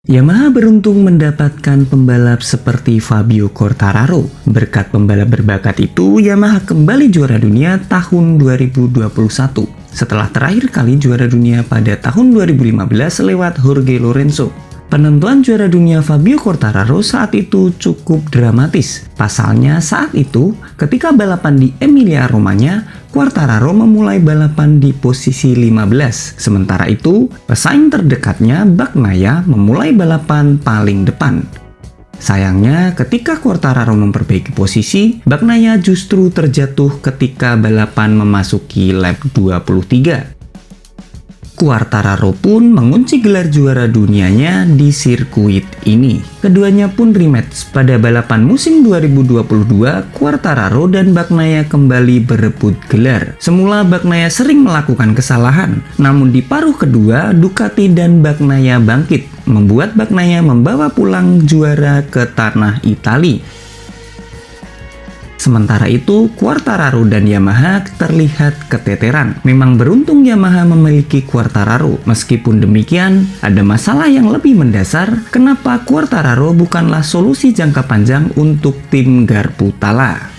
Yamaha beruntung mendapatkan pembalap seperti Fabio Quartararo. Berkat pembalap berbakat itu, Yamaha kembali juara dunia tahun 2021. Setelah terakhir kali juara dunia pada tahun 2015 lewat Jorge Lorenzo. Penentuan juara dunia Fabio Quartararo saat itu cukup dramatis. Pasalnya saat itu, ketika balapan di Emilia-Romagna, Quartararo memulai balapan di posisi 15. Sementara itu, pesaing terdekatnya Bagnaia memulai balapan paling depan. Sayangnya, ketika Quartararo memperbaiki posisi, Bagnaia justru terjatuh ketika balapan memasuki lap 23. Quartararo pun mengunci gelar juara dunianya di sirkuit ini. Keduanya pun rematch pada balapan musim 2022. Quartararo dan Bagnaia kembali berebut gelar. Semula Bagnaia sering melakukan kesalahan, namun di paruh kedua Ducati dan Bagnaia bangkit, membuat Bagnaia membawa pulang juara ke tanah Italia. Sementara itu, Quartararo dan Yamaha terlihat keteteran. Memang beruntung Yamaha memiliki Quartararo. Meskipun demikian, ada masalah yang lebih mendasar. Kenapa Quartararo bukanlah solusi jangka panjang untuk tim Garputala?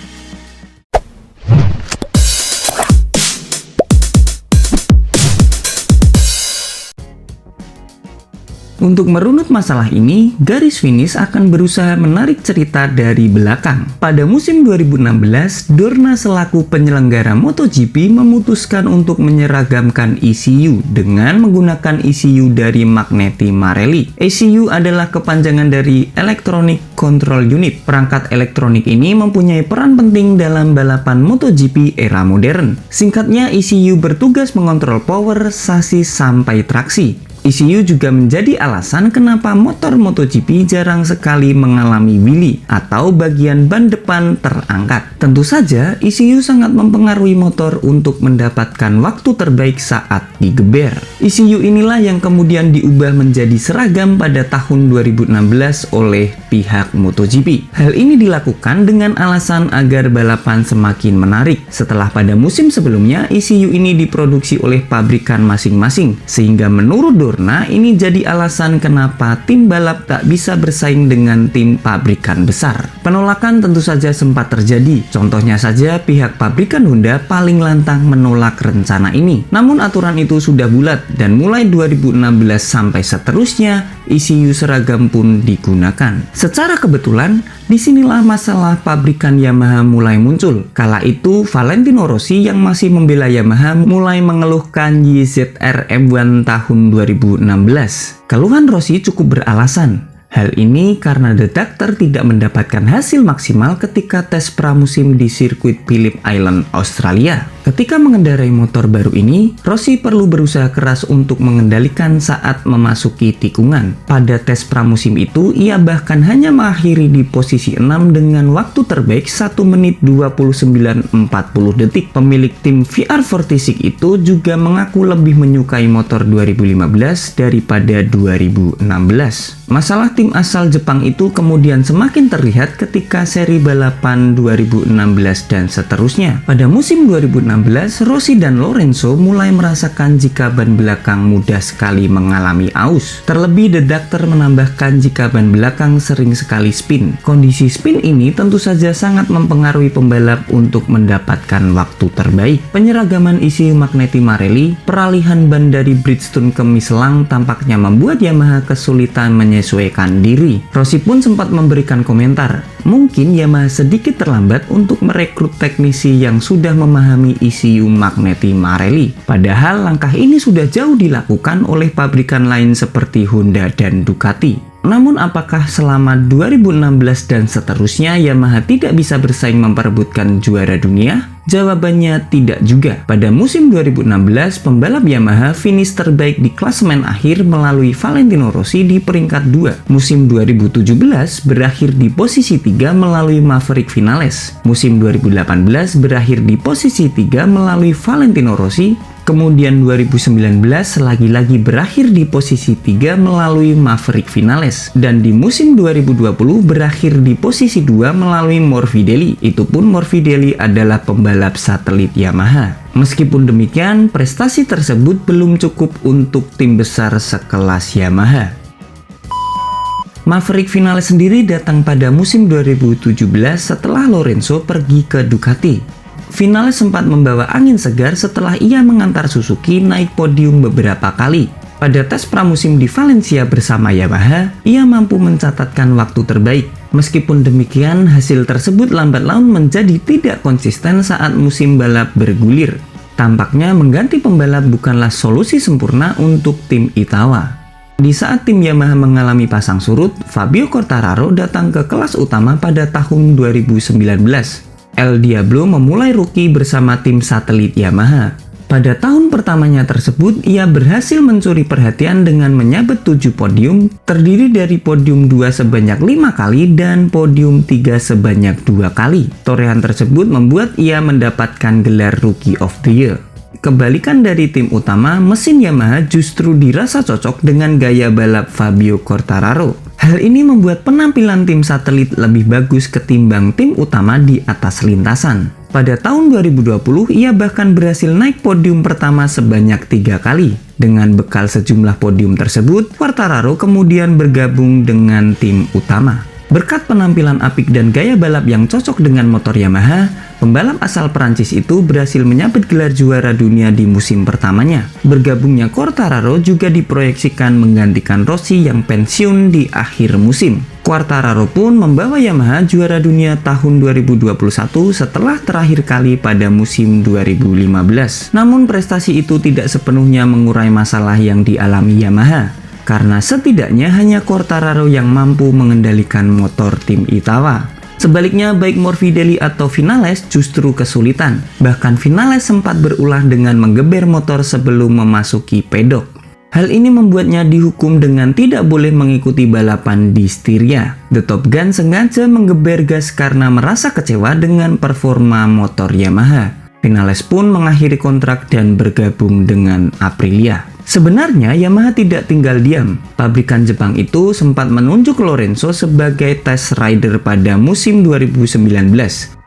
Untuk merunut masalah ini, Garis Finish akan berusaha menarik cerita dari belakang. Pada musim 2016, Dorna selaku penyelenggara MotoGP memutuskan untuk menyeragamkan ECU dengan menggunakan ECU dari Magneti Marelli. ECU adalah kepanjangan dari Electronic Control Unit. Perangkat elektronik ini mempunyai peran penting dalam balapan MotoGP era modern. Singkatnya, ECU bertugas mengontrol power, sasis, sampai traksi. ECU juga menjadi alasan kenapa motor MotoGP jarang sekali mengalami wheelie atau bagian ban depan terangkat. Tentu saja, ECU sangat mempengaruhi motor untuk mendapatkan waktu terbaik saat digeber. ECU inilah yang kemudian diubah menjadi seragam pada tahun 2016 oleh pihak MotoGP. Hal ini dilakukan dengan alasan agar balapan semakin menarik. Setelah pada musim sebelumnya, ECU ini diproduksi oleh pabrikan masing-masing, sehingga menurut Dorna ini jadi alasan kenapa tim balap tak bisa bersaing dengan tim pabrikan besar. Penolakan tentu saja sempat terjadi. Contohnya saja pihak pabrikan Honda paling lantang menolak rencana ini. Namun aturan itu sudah bulat dan mulai 2016 sampai seterusnya ECU seragam pun digunakan. Secara kebetulan, disinilah masalah pabrikan Yamaha mulai muncul. Kala itu, Valentino Rossi yang masih membela Yamaha mulai mengeluhkan YZR M1 tahun 2016. Keluhan Rossi cukup beralasan. Hal ini karena The Doctor tidak mendapatkan hasil maksimal ketika tes pramusim di sirkuit Phillip Island, Australia. Ketika mengendarai motor baru ini, Rossi perlu berusaha keras untuk mengendalikan saat memasuki tikungan. Pada tes pramusim itu, ia bahkan hanya mengakhiri di posisi 6 dengan waktu terbaik 1 menit 29.40 detik. Pemilik tim VR46 itu juga mengaku lebih menyukai motor 2015 daripada 2016. Masalah tim asal Jepang itu kemudian semakin terlihat ketika seri balapan 2016 dan seterusnya. Pada musim 2016, Rossi dan Lorenzo mulai merasakan jika ban belakang mudah sekali mengalami aus. Terlebih The Doctor menambahkan jika ban belakang sering sekali spin. Kondisi spin ini tentu saja sangat mempengaruhi pembalap untuk mendapatkan waktu terbaik. Penyeragaman ECU Magneti Marelli, peralihan ban dari Bridgestone ke Michelin tampaknya membuat Yamaha kesulitan menyesuaikan diri. Rossi pun sempat memberikan komentar, mungkin Yamaha sedikit terlambat untuk merekrut teknisi yang sudah memahami ECU Magneti Marelli. Padahal langkah ini sudah jauh dilakukan oleh pabrikan lain seperti Honda dan Ducati. Namun apakah selama 2016 dan seterusnya Yamaha tidak bisa bersaing memperebutkan juara dunia? Jawabannya tidak juga. Pada musim 2016, pembalap Yamaha finish terbaik di klasemen akhir melalui Valentino Rossi di peringkat 2. Musim 2017 berakhir di posisi 3 melalui Maverick Vinales. Musim 2018 berakhir di posisi 3 melalui Valentino Rossi. Kemudian 2019 lagi-lagi berakhir di posisi 3 melalui Maverick Vinales. Dan di musim 2020 berakhir di posisi 2 melalui Morbidelli. Itu pun Morbidelli adalah pembalap satelit Yamaha. Meskipun demikian, prestasi tersebut belum cukup untuk tim besar sekelas Yamaha. Maverick Vinales sendiri datang pada musim 2017 setelah Lorenzo pergi ke Ducati. Vinales sempat membawa angin segar setelah ia mengantar Suzuki naik podium beberapa kali. Pada tes pramusim di Valencia bersama Yamaha, ia mampu mencatatkan waktu terbaik. Meskipun demikian, hasil tersebut lambat laun menjadi tidak konsisten saat musim balap bergulir. Tampaknya mengganti pembalap bukanlah solusi sempurna untuk tim Itawa. Di saat tim Yamaha mengalami pasang surut, Fabio Quartararo datang ke kelas utama pada tahun 2019. El Diablo memulai rookie bersama tim satelit Yamaha. Pada tahun pertamanya tersebut, ia berhasil mencuri perhatian dengan menyabet 7 podium, terdiri dari podium 2 sebanyak 5 kali dan podium 3 sebanyak 2 kali. Torehan tersebut membuat ia mendapatkan gelar Rookie of the Year. Kebalikan dari tim utama, mesin Yamaha justru dirasa cocok dengan gaya balap Fabio Quartararo. Hal ini membuat penampilan tim satelit lebih bagus ketimbang tim utama di atas lintasan. Pada tahun 2020, ia bahkan berhasil naik podium pertama sebanyak 3 kali. Dengan bekal sejumlah podium tersebut, Quartararo kemudian bergabung dengan tim utama. Berkat penampilan apik dan gaya balap yang cocok dengan motor Yamaha, pembalap asal Perancis itu berhasil menyabet gelar juara dunia di musim pertamanya. Bergabungnya Quartararo juga diproyeksikan menggantikan Rossi yang pensiun di akhir musim. Quartararo pun membawa Yamaha juara dunia tahun 2021 setelah terakhir kali pada musim 2015. Namun prestasi itu tidak sepenuhnya mengurai masalah yang dialami Yamaha, karena setidaknya hanya Quartararo yang mampu mengendalikan motor tim Itawa. Sebaliknya, baik Morbidelli atau Vinales justru kesulitan. Bahkan Vinales sempat berulah dengan menggeber motor sebelum memasuki pedok. Hal ini membuatnya dihukum dengan tidak boleh mengikuti balapan di Styria. The Top Gun sengaja menggeber gas karena merasa kecewa dengan performa motor Yamaha. Vinales pun mengakhiri kontrak dan bergabung dengan Aprilia. Sebenarnya Yamaha tidak tinggal diam. Pabrikan Jepang itu sempat menunjuk Lorenzo sebagai test rider pada musim 2019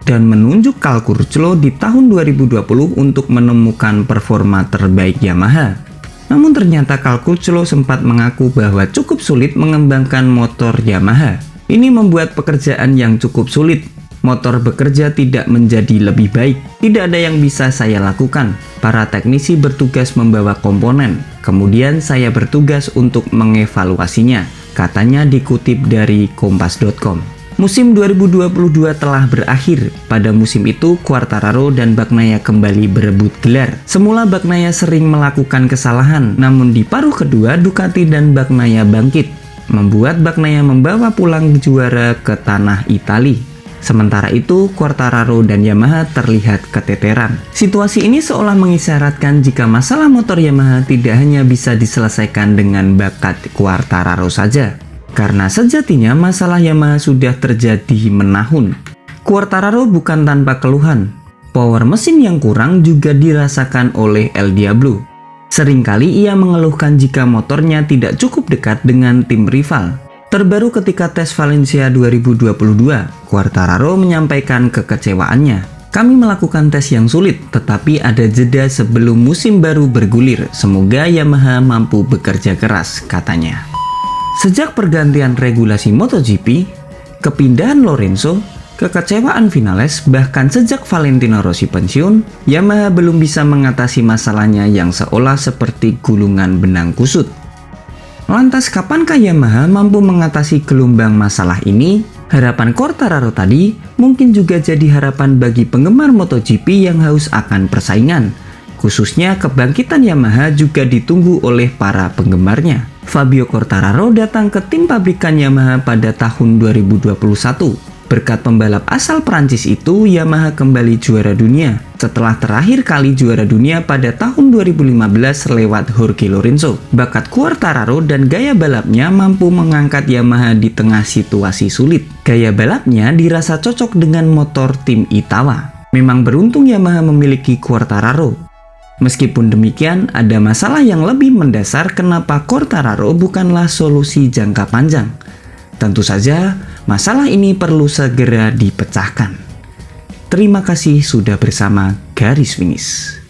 dan menunjuk Cal Crutchlow di tahun 2020 untuk menemukan performa terbaik Yamaha. Namun ternyata Cal Crutchlow sempat mengaku bahwa cukup sulit mengembangkan motor Yamaha. Ini membuat pekerjaan yang cukup sulit. Motor bekerja tidak menjadi lebih baik. Tidak ada yang bisa saya lakukan. Para teknisi bertugas membawa komponen. Kemudian saya bertugas untuk mengevaluasinya, katanya dikutip dari kompas.com. Musim 2022 telah berakhir. Pada musim itu, Quartararo dan Bagnaia kembali berebut gelar. Semula Bagnaia sering melakukan kesalahan, namun di paruh kedua Ducati dan Bagnaia bangkit, membuat Bagnaia membawa pulang juara ke tanah Itali. Sementara itu, Quartararo dan Yamaha terlihat keteteran. Situasi ini seolah mengisyaratkan jika masalah motor Yamaha tidak hanya bisa diselesaikan dengan bakat Quartararo saja, karena sejatinya masalah Yamaha sudah terjadi menahun. Quartararo bukan tanpa keluhan. Power mesin yang kurang juga dirasakan oleh El Diablo. Seringkali ia mengeluhkan jika motornya tidak cukup dekat dengan tim rival. Terbaru ketika tes Valencia 2022, Quartararo menyampaikan kekecewaannya. Kami melakukan tes yang sulit, tetapi ada jeda sebelum musim baru bergulir. Semoga Yamaha mampu bekerja keras, katanya. Sejak pergantian regulasi MotoGP, kepindahan Lorenzo, kekecewaan Vinales, bahkan sejak Valentino Rossi pensiun, Yamaha belum bisa mengatasi masalahnya yang seolah seperti gulungan benang kusut. Lantas kapankah Yamaha mampu mengatasi gelombang masalah ini? Harapan Quartararo tadi mungkin juga jadi harapan bagi penggemar MotoGP yang haus akan persaingan. Khususnya kebangkitan Yamaha juga ditunggu oleh para penggemarnya. Fabio Quartararo datang ke tim pabrikan Yamaha pada tahun 2021. Berkat pembalap asal Prancis itu, Yamaha kembali juara dunia setelah terakhir kali juara dunia pada tahun 2015 lewat Jorge Lorenzo. Bakat Quartararo dan gaya balapnya mampu mengangkat Yamaha di tengah situasi sulit. Gaya balapnya dirasa cocok dengan motor tim Itawa. Memang beruntung Yamaha memiliki Quartararo. Meskipun demikian, ada masalah yang lebih mendasar kenapa Quartararo bukanlah solusi jangka panjang. Tentu saja, masalah ini perlu segera dipecahkan. Terima kasih sudah bersama Garis Finish.